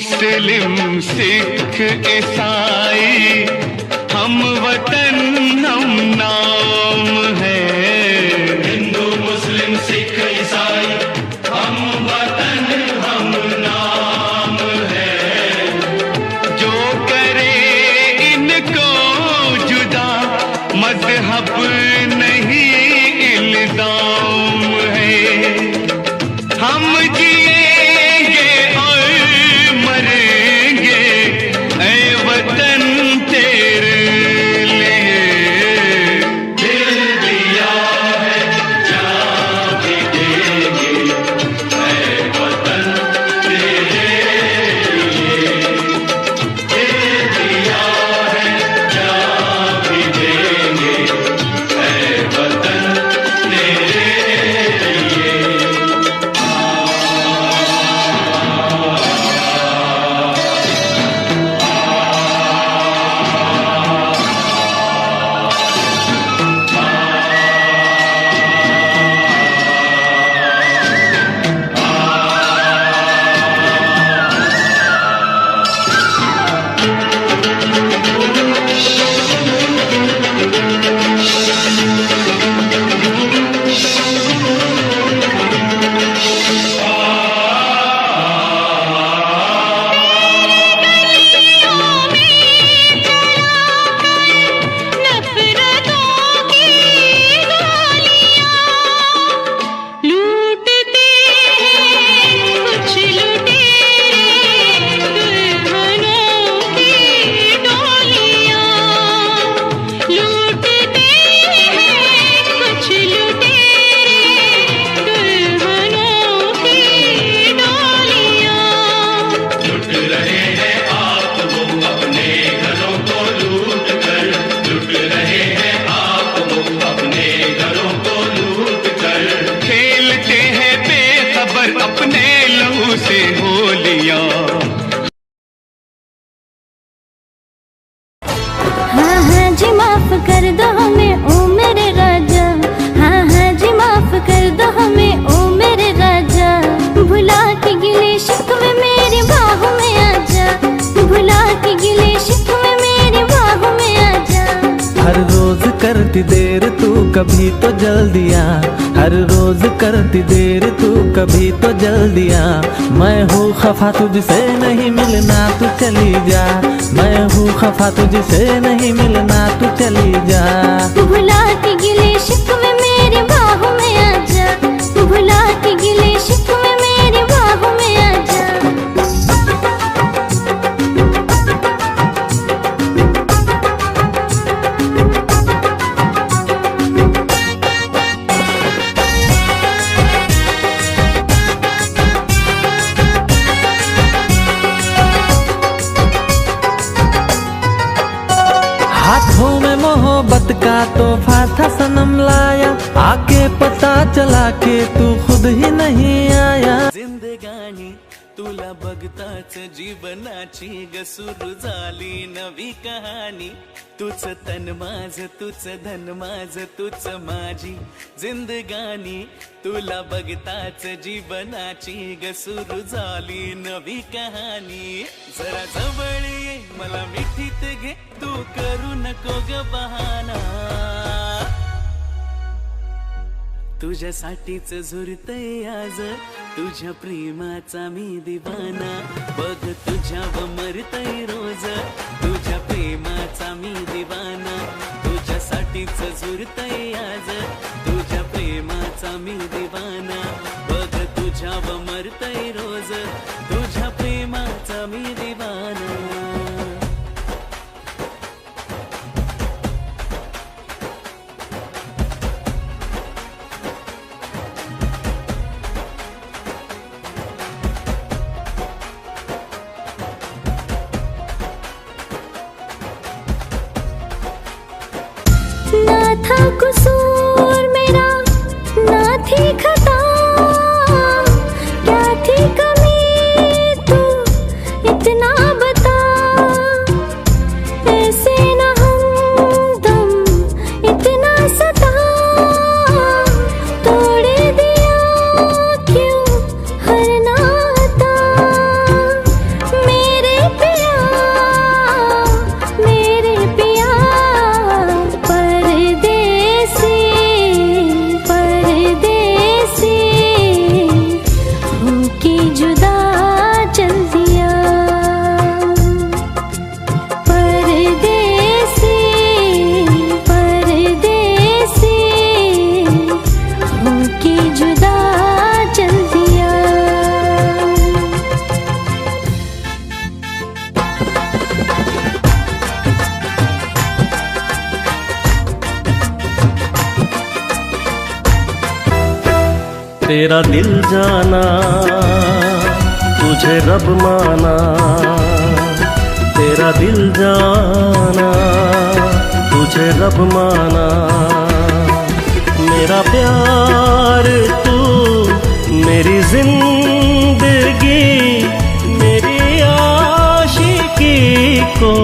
मुस्लिम सिख ईसाई हम वतन हम नाम है। हिंदू मुस्लिम सिख ईसाई हम वतन हम नाम है। जो करे इनको जुदा मजहब नहीं इल्जाम है। हम जिएंगे और मरेंगे ऐ वतन तेरे लिए। दिल दिया है जान भी देंगे ऐ वतन तेरे लिए। दिल दिया है जान भी देंगे ऐ वतन तेरे लिए। नफरतों की गोलियां लूटते हैं कुछ लुटेरे दुल्हनों की डोलियां। लूटते हैं कुछ लुटेरे दुल्हनों की डोलियां। लुट रहे हैं आप वो अपने घरों को लूट कर। लुट रहे हैं आप वो अपने घरों को लूट कर। खेलते हैं बेखबर अपने लहू से होलियां। हाँ हाँ जी माफ कर दो हमें ओ मेरे राजा। हाँ हाँ जी माफ कर दो हमें ओ मेरे राजा। भुला के गिले शिकवे मेरी बाहों में आजा। भुला के गिले शिकवे मेरी बाहों में आजा। हर रोज करती देर तू कभी तो जल्दी आ। हर रोज करती देर तू कभी तो जल्दी आ। मैं हूँ खफा तुझसे नहीं मिलना तू चली जा। मैं हूँ खफा तुझसे नहीं मिलना तू चली जा। भुला के गिले शिकवे मेरी बाहों में आजा। भुला के गिले शिकवे मेरी बाहों में आजा। हाथों में मोहब्बत का तोहफा था सनम लाया। आके पता चला के तू खुद ही नहीं आया। जिंदगानी तुला बघताच जीवनाची ग सुरू झाली नवी कहाणी। तुझ तन माझ तुझ धन माझ तुझ माझी जिंदगानी। तुला बघताच जीवनाची ग सुरू झाली नवी कहाणी। जरा जवळ ये मला मिठीत घे तू करू नको ग बहाना। तुझ्यासाठीच झुरतय आज तुझ्या प्रेमाचा मी दिवाना। बघ तुझ्यावर मरतय रोज तुझ्या प्रेमाचा मी दिवाना। तुझ्यासाठीच झुरतय आज तुझ्या प्रेमाचा मी दिवाना। बघ तुझ्यावर मरतय रोज तुझ्या प्रेमाचा मी दिवाना। ना था कसूर मेरा ना थी खता। क्या थी कमी तू इतना तेरा दिल जाना, तुझे रब माना, तेरा दिल जाना, तुझे रब माना। मेरा प्यार तू, मेरी जिंदगी, मेरी आशिकी को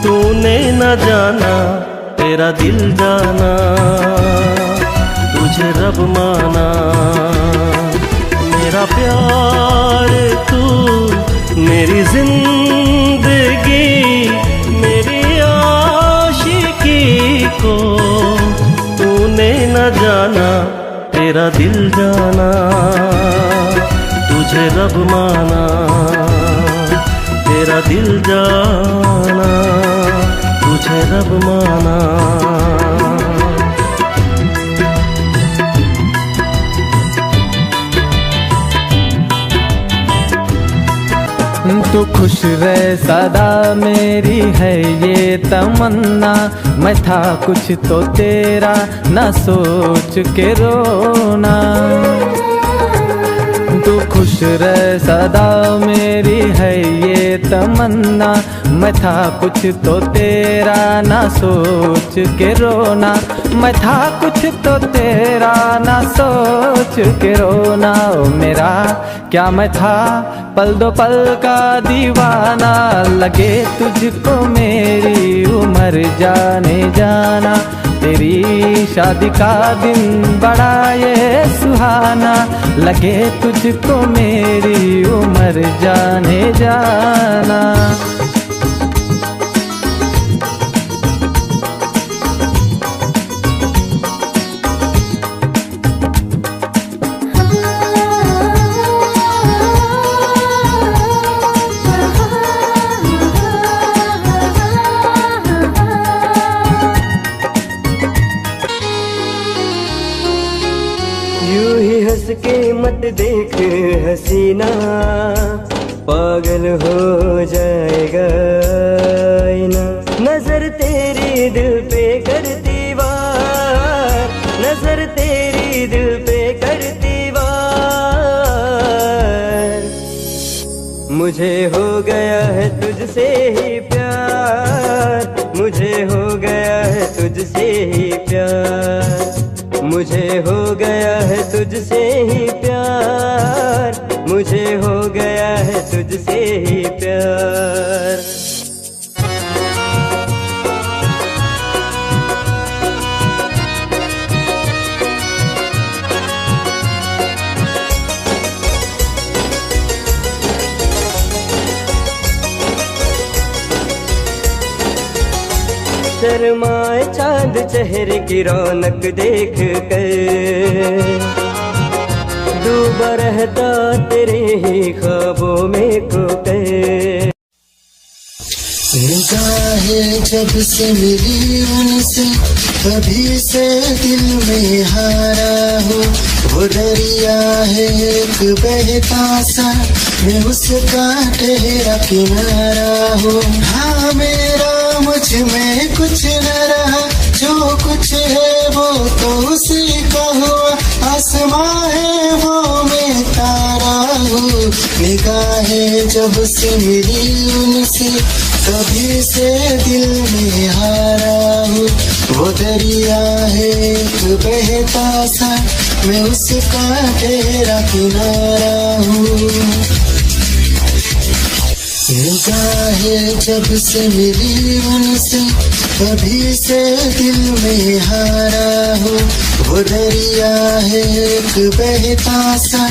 तूने न जाना। तेरा दिल जाना, तुझे रब माना। मेरा प्यार तू, मेरी जिंदगी, मेरी आशिकी को तूने न जाना। तेरा दिल जाना, तुझे रब माना। तेरा दिल जाना, तुझे रब माना। तू खुश रह सदा मेरी है ये तमन्ना। मैं था कुछ तो तेरा ना सोच के रोना। तू खुश रह सदा मेरी है ये तमन्ना। मैं था कुछ तो तेरा ना सोच के रोना। मैं था कुछ तो तेरा ना सोच के रोना। ओ मेरा क्या मैं था पल दो पल का दीवाना। लगे तुझको मेरी उम्र जाने जाना। तेरी शादी का दिन बड़ा ये सुहाना। लगे तुझको मेरी उम्र जाने जाना। यूं ही हंस के मत देख हसीना। पागल हो जाएगा आईना। नजर तेरी दिल पे करती वार। नजर तेरी दिल पे करती वार। मुझे हो गया है तुझसे ही प्यार। मुझे हो गया है तुझसे ही प्यार। मुझे हो गया है तुझसे ही प्यार। मुझे हो गया है तुझसे ही प्यार। शर्माए चांद चेहरे की रौनक देख कर। डूबा रहता तेरे ही ख्वाबों में खोकर। निगाहें जब से मिली उनसे तभी से दिल में हारा हो। वो दरिया है एक बहता सा। मैं उसका ठहरा किनारा हो। हाँ मेरा मुझ में कुछ न रहा। जो कुछ है वो तो उसी का हुआ। आसमां है वो मैं तारा हूँ। निगाहें जब से मिली उनसे तभी से दिल में हारा हूँ। वो दरिया है एक बहता सा। मैं उसका ठहरा किनारा हूँ। निगाहें जब से मिली उनसे तभी से दिल में हारा हूँ। वो दरिया है एक बहता सा।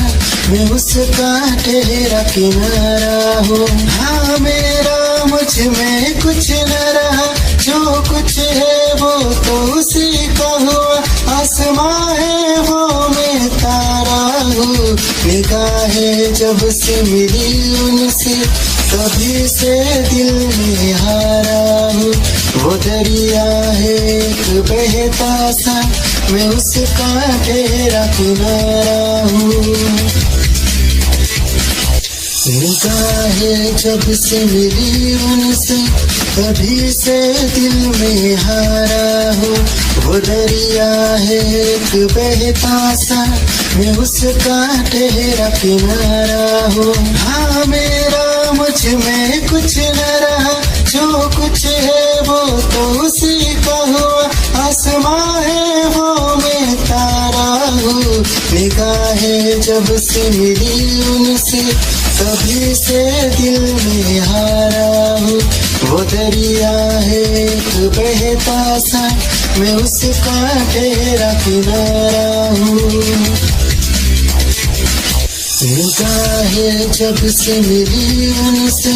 मैं उसका ठहरा किनारा हूँ। हाँ मेरा मुझ में कुछ न रहा। जो कुछ है वो तो उसी का हुआ। आसमां है वो मैं तारा हूँ। निगाहें जब से मिली उनसे तभी से दिल में हारा हूँ। वो दरिया है एक बहता सा। मैं उसका ठहरा किनारा हूँ। निगाहें जब से मिली उनसे तभी से दिल में हारा हो। वो दरिया है एक बहता सा, मैं उसका ठहरा किनारा हो। हाँ मेरा मुझ में कुछ न रहा, जो कुछ है वो तो उसी का हुआ। आसमां है वो मैं तारा हूँ। निगाहें जब से मिली उनसे तभी से दिल में हारा हूँ। वो दरिया है एक बहता सा, मैं उसका ठहरा किनारा हूँ। निगाहें जब से मिली उनसे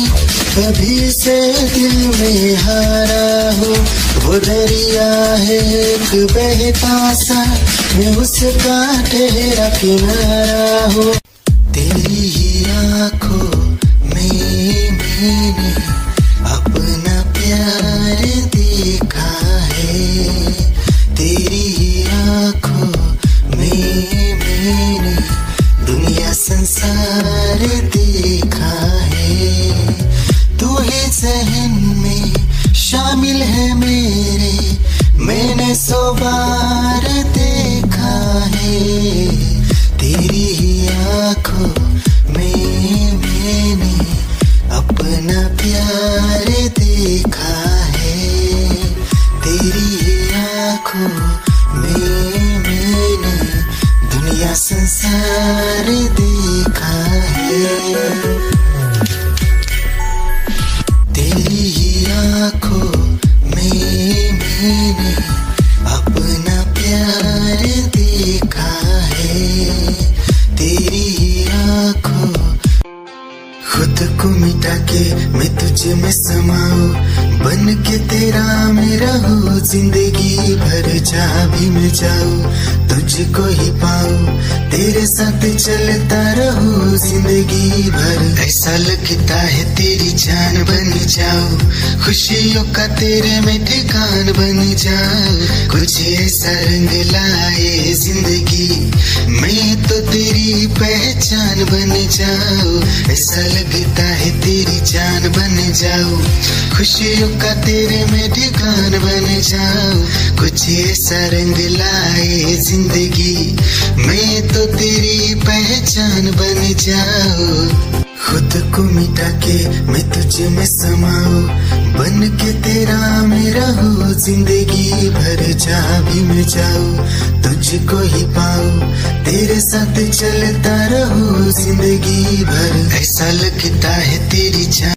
तभी से दिल में हारा हूँ। वो दरिया है एक बहता सा, मैं उसका ठहरा किनारा हूँ। तेरी ही आँखों में मैंने अपना प्यार देखा है। तेरी ही आँखों में मैंने दुनिया संसार देखा है। तू ही ज़हन में शामिल है मेरे, मैंने 100 बार देखा है। तेरी ही आँखों में मैंने अपना प्यार देखा है। तेरी ही आँखों में मैंने दुनिया संसार देखा है। तेरी ही आँखों में मैंने अपना प्यार देखा है। तेरी ही आँखों खुद को मिटा के मैं तुझे में समाऊं, बन के तेरा मेरा हो। जिंदगी भर जहाँ भी मैं जाऊं तुझको ही पाऊं, तेरे साथ चलता रहूं जिंदगी भर। ऐसा लगता है तेरी जान बन जाऊं, खुशियों का तेरे में ठिकान बन जाऊं। कुछ ऐसा रंग लाए जिंदगी, मैं तो तेरी पहचान बन जाऊं। ऐसा लगता है तेरी जान बन जाऊं, खुशियों का तेरे में ठिकान बन जाऊं। कुछ ऐसा रंग लाए जिंदगी, मैं तो तेरी पहचान बन जाऊं। खुद को मिटा के मैं तुझे में समाऊं, बन के तेरा मेरा हो। जिंदगी भर जहाँ भी मैं जाऊं तुझको ही पाऊं, तेरे साथ चलता रहूं जिंदगी भर। ऐसा लगता है तेरी जान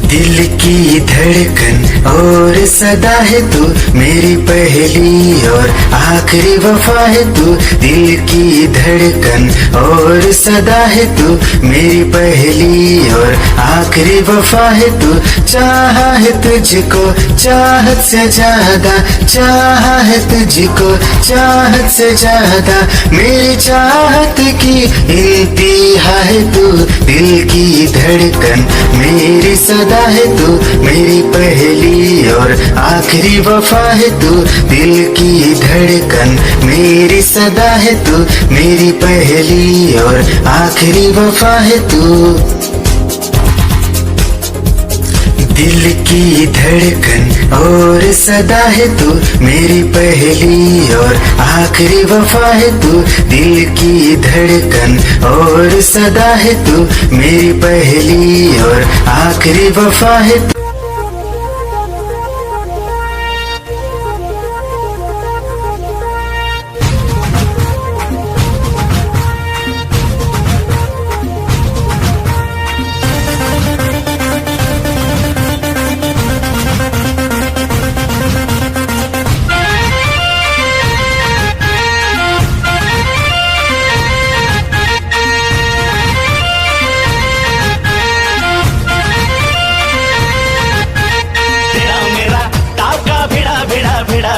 दिल की धड़कन और सदा है तू, मेरी पहली और आखिरी वफा है तू। दिल की धड़कन और सदा है तू, मेरी पहली और आखिरी वफा है तू। चाहा है तुझको चाहत से ज्यादा, चाहा है तुझको चाहत से ज्यादा। मेरी चाहत की इंतहा है तू, दिल की धड़कन मेरी सदा है तू। मेरी पहली और आखिरी वफा है तू, दिल की धड़कन मेरी सदा है तू। मेरी पहली और आखिरी वफा है तू। दिल की धड़कन और सदा है तू, मेरी पहली और आखिरी वफा है तू। दिल की धड़कन और सदा है तू, मेरी पहली और आखिरी वफा है तू।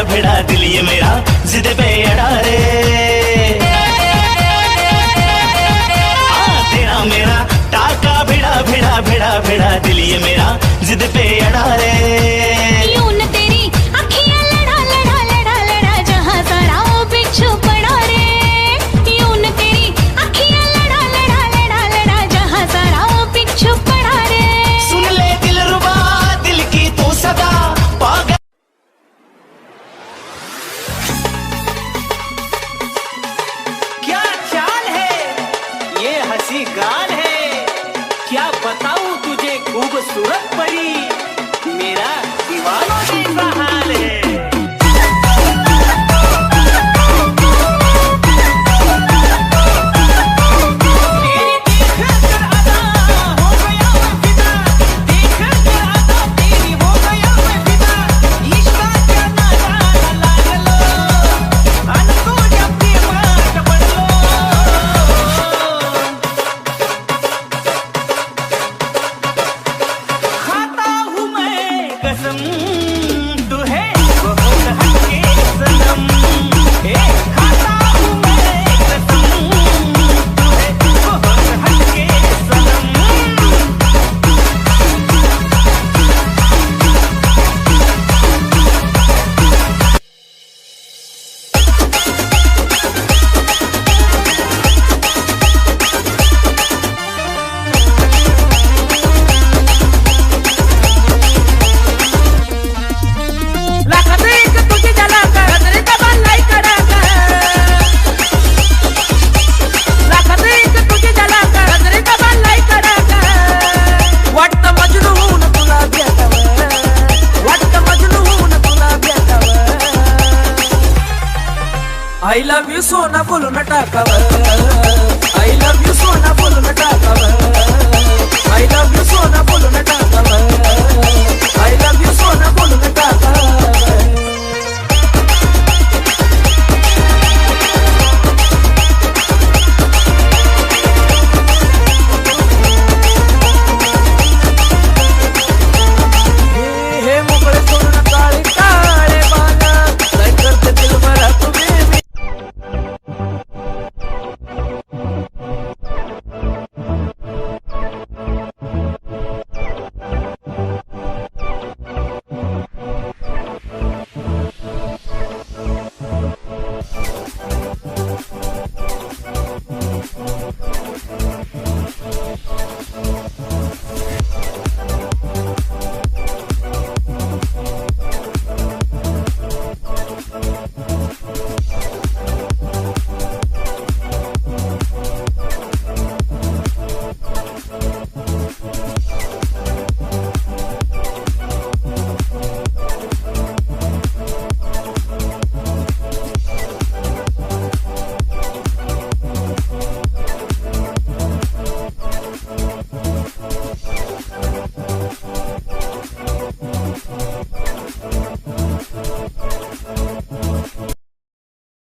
भिड़ा दिल ये मेरा जिद पे अड़ा रे। तेरा मेरा टाका भिड़ा भिड़ा भिड़ा भिड़ा दिल ये मेरा जिद पे अड़ा रे। यूं न तेरी अखियां लड़ा लड़ा लड़ा लड़ा जहां सारा वो बिच्छू पड़ा रे। यूं न तेरी अखियां लड़ा लड़ा लड़ा खूबसूरत परी, मेरा दीवानों जैसा हाल है। I love you सोना बोलो न टाकाव, I love you सोना बोलो